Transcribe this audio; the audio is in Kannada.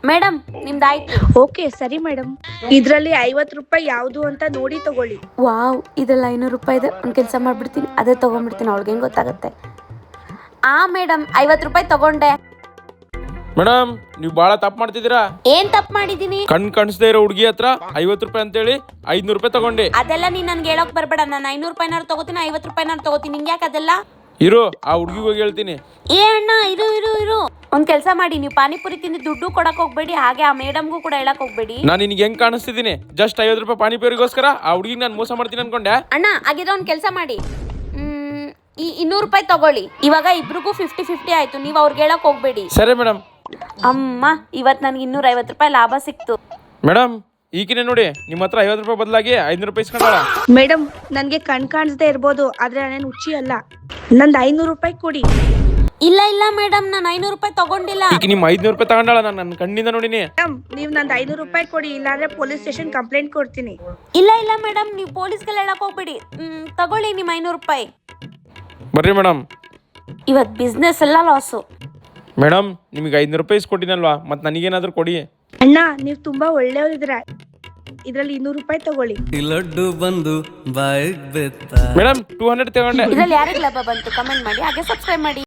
ಮೇಡಮ್ ನಿಮ್ದಾಯ್ತು. ಓಕೆ ಸರಿ ಮೇಡಮ್. ಇದರಲ್ಲಿ 50 ರೂಪಾಯಿ ಯಾವುದು ಅಂತ ನೋಡಿ ತಗೊಳ್ಳಿ. ವಾವ್, ಇದ್ರಲ್ಲಿ 500 ರೂಪಾಯಿ ಇದೆ. ಒಂದು ಕೆಲಸ ಮಾಡ್ಬಿಡ್ತೀನಿ, ಅದೇ ತೊಗೊಂಡ್ಬಿಡ್ತೀನಿ. ಅವಳಿಗೆ ಹೆಂಗೆ ಗೊತ್ತಾಗುತ್ತೆ? ಮೇಡಮ್ 50 ರೂಪಾಯಿ ತಗೊಂಡೆ. ಮೇಡಮ್ ನೀವು ಭಾಳ ತಪ್ಪು ಮಾಡ್ತಿದ್ದೀರಾ. ಏನ್ ತಪ್ಪು ಮಾಡಿದೀನಿ? ಕಾಣಿಸ್ದೇ ಇರೋ ಹುಡುಗಿ ಹತ್ರ 50 ರೂಪಾಯಿ ಅಂತೇಳಿ 500 ರೂಪಾಯಿ ತಗೊಂಡೆ. ಅದೆಲ್ಲ ನೀನ್ ನನ್ಗೆ ಹೇಳೋಕ್ ಬರ್ಬೇಡ. ನಾನು 500 ರೂಪಾಯಿನಾರು ತಗೋತೀನಿ, 50 ರೂಪಾಯಿನಾರು ತಗೋತೀನಿ. ನಿಂಗೆ ಯಾಕೆ ಅದೆಲ್ಲ? ಇರು, ಆ ಹುಡುಗಿಗೆ ಹೋಗಿ ಹೇಳ್ತೀನಿ. ಏ ಅಣ್ಣ, ಇರು. ಒಂದ್ ಕೆಲಸ ಮಾಡಿ, ನೀವು ಪಾನಿಪುರಿ ತಿಂದು ದುಡ್ಡು ಕೊಡಕ್ ಹೋಗ್ಬೇಡಿ, ಹಾಗೆ ಆ ಮೇಡಮ್ಗೂ ಕೂಡ ಹೇಳಕ್ ಹೋಗ್ಬೇಡಿ. ನಾನು ನಿನಗೆ ಹೆಂಗ್ ಕಾಣಿಸ್ತಿದ್ದೀನಿ? ಜಸ್ಟ್ 50 ರೂಪಾಯಿ ಪಾನಿಪುರಿಗೋಸ್ಕರ ಆ ಹುಡುಗಿಗೆ ನಾನು ಮೋಸ ಮಾಡ್ತೀನಿ ಅನ್ಕೊಂಡೆ. ಅಣ್ಣ ಆಗಿದ್ರೆ ಒಂದ್ ಕೆಲಸ ಮಾಡಿ, ಈ 200 ರೂಪಾಯಿ ತಗೊಳ್ಳಿ. ಇವಾಗ ಇಬ್ರಿಗೂ 50-50 ಆಯ್ತು. ನೀವು ಅವ್ರಿಗೆ ಹೇಳಕ್ ಹೋಗ್ಬೇಡಿ. ಸರಿ ಮೇಡಮ್. ಅಮ್ಮ, ಇವತ್ತು ನನಗೆ 250 ರೂಪಾಯಿ ಲಾಭ ಸಿಕ್ತು. ಮೇಡಮ್ ಈಗಿನೇ ನೋಡಿ, ನಿಮ್ಮ ಹತ್ರ 50 ರೂಪಾಯಿ ಬದಲಾಗಿ 500 ರೂಪಾಯಿ ಇಸ್ಕೊಂಡಾಳ. ಮೇಡಮ್ ನನ್ಗೆ ಕಾಣಿಸ್ದೇ ಇರ್ಬೋದು, ಆದ್ರೆ ನಾನೇನು ಹುಚ್ಚಿ ಅಲ್ಲ. ನಂದು 500 ರೂಪಾಯಿ ಕೊಡಿ. ಇಲ್ಲ ಮೇಡಮ್, ನಾನು 500 ರೂಪಾಯಿ ತಗೊಂಡಿಲ್ಲ. ಈಗ ನಿಮ್ಮ 500 ರೂಪಾಯಿ ತಗೊಂಡಾಳ, ನಾನು ನನ್ನ ಕಣ್ಣಿಂದ ನೋಡಿನಿ. ಮೇಡಮ್ ನೀವು ನಂದು 500 ರೂಪಾಯಿ ಕೊಡಿ, ಇಲ್ಲಾಂದ್ರೆ ಪೊಲೀಸ್ ಸ್ಟೇಷನ್ ಕಂಪ್ಲೇಂಟ್ ಕೊಡ್ತೀನಿ. ಇಲ್ಲ ಮೇಡಮ್, ನೀವು ಪೊಲೀಸ್ಗೆಲ್ಲ ಹೇಳಕ್ ಹೋಗ್ಬೇಡಿ. ತಗೊಳ್ಳಿ ನಿಮ್ಮ 500 ರೂಪಾಯಿ. ಬರ್ರಿ ಮೇಡಮ್. ಇವತ್ತು ಬಿಸ್ನೆಸ್ ಎಲ್ಲ ಲಾಸು. ಮೇಡಮ್ ನಿಮಗೆ 500 ರೂಪಾಯಿ ಇಸ್ಕೊಟ್ಟಿನಲ್ವಾ, ಮತ್ತೆ ನನಗೇನಾದ್ರೂ ಕೊಡಿ. ಅಣ್ಣ ನೀವು ತುಂಬಾ ಒಳ್ಳೆಯವರಿದ್ರ, ಇದರಲ್ಲಿ 200 ರೂಪಾಯಿ ತಗೊಳ್ಳಿ. ಲಡ್ಡು ಬಂದು ಬಾಯಿಗೆ ಬೆತ್ತ. ಮೇಡಮ್ 200 ತಗೊಂಡೆ. ಇದ್ರಲ್ಲಿ ಯಾರಿಗೆ ಲಾಭ ಬಂತು ಕಮೆಂಟ್ ಮಾಡಿ, ಹಾಗೆ ಸಬ್ಸ್ಕ್ರೈಬ್ ಮಾಡಿ.